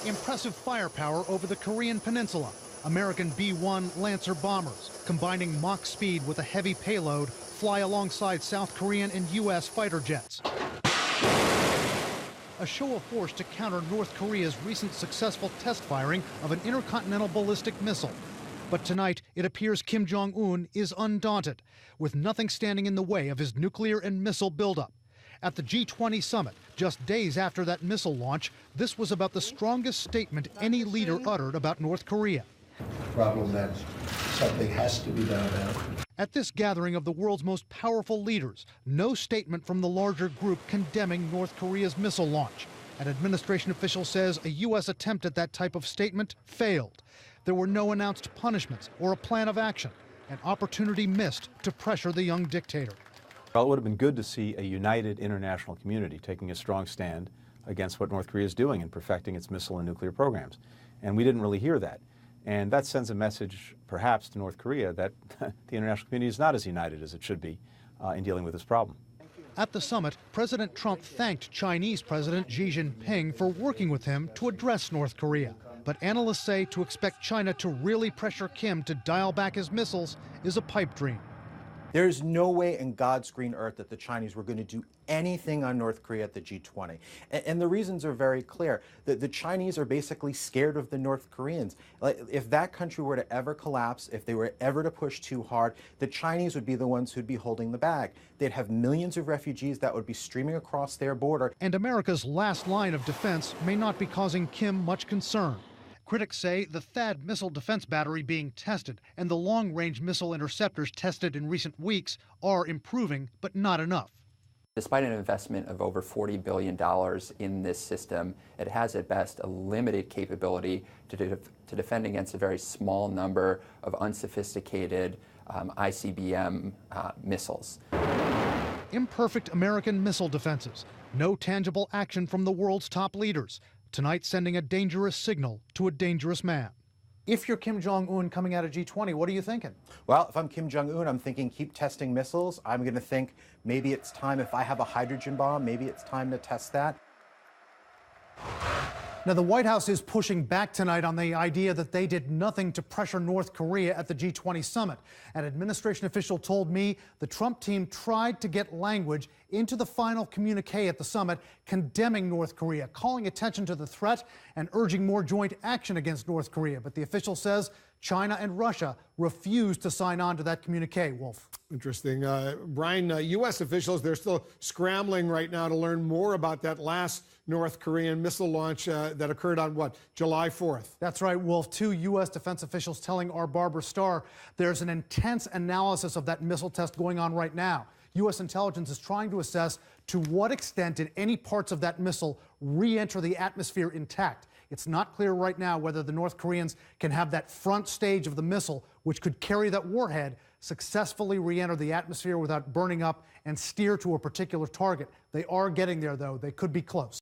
Impressive firepower over the Korean peninsula. American B-1 Lancer bombers, combining Mach speed with a heavy payload, fly alongside South Korean and U.S. fighter jets. A show of force to counter North Korea's recent successful test firing of an intercontinental ballistic missile. But tonight, it appears Kim Jong Un is undaunted, with nothing standing in the way of his nuclear and missile buildup. At the G20 summit, just days after that missile launch, this was about the strongest statement any leader uttered about North Korea. Problem that something has to be done about. At this gathering of the world's most powerful leaders, no statement from the larger group condemning North Korea's missile launch. An administration official says a U.S. attempt at that type of statement failed. There were no announced punishments or a plan of action, an opportunity missed to pressure the young dictator. Well, it would have been good to see a united international community taking a strong stand against what North Korea is doing in perfecting its missile and nuclear programs. And we didn't really hear that. And that sends a message, perhaps, to North Korea that the international community is not as united as it should be in dealing with this problem. At the summit, President Trump thanked Chinese President Xi Jinping for working with him to address North Korea. But analysts say to expect China to really pressure Kim to dial back his missiles is a pipe dream. There's no way in God's green earth that the Chinese were going to do anything on North Korea at the G20. And the reasons are very clear. The Chinese are basically scared of the North Koreans. Like, if that country were to ever collapse, if they were ever to push too hard, the Chinese would be the ones who'd be holding the bag. They'd have millions of refugees that would be streaming across their border. And America's last line of defense may not be causing Kim much concern. Critics say the THAAD missile defense battery being tested and the long-range missile interceptors tested in recent weeks are improving, but not enough. Despite an investment of over $40 billion in this system, it has at best a limited capability to defend against a very small number of unsophisticated ICBM missiles. Imperfect American missile defenses, no tangible action from the world's top leaders. Tonight, sending a dangerous signal to a dangerous man. If you're Kim Jong Un coming out of G20, what are you thinking? Well, if I'm Kim Jong Un, I'm thinking keep testing missiles. I'm going to think maybe it's time, if I have a hydrogen bomb, maybe it's time to test that. Now, the White House is pushing back tonight on the idea that they did nothing to pressure North Korea at the G20 summit. An administration official told me the Trump team tried to get language into the final communique at the summit condemning North Korea, calling attention to the threat and urging more joint action against North Korea. But the official says China and Russia refused to sign on to that communique. Wolf. Interesting. Brian, U.S. officials, they're still scrambling right now to learn more about that last North Korean missile launch that occurred on, what, July 4th? That's right, Wolf. Two U.S. defense officials telling our Barbara Starr there's an intense analysis of that missile test going on right now. U.S. intelligence is trying to assess to what extent did any parts of that missile re-enter the atmosphere intact. It's not clear right now whether the North Koreans can have that front stage of the missile, which could carry that warhead, successfully re-enter the atmosphere without burning up and steer to a particular target. They are getting there, though. They could be close.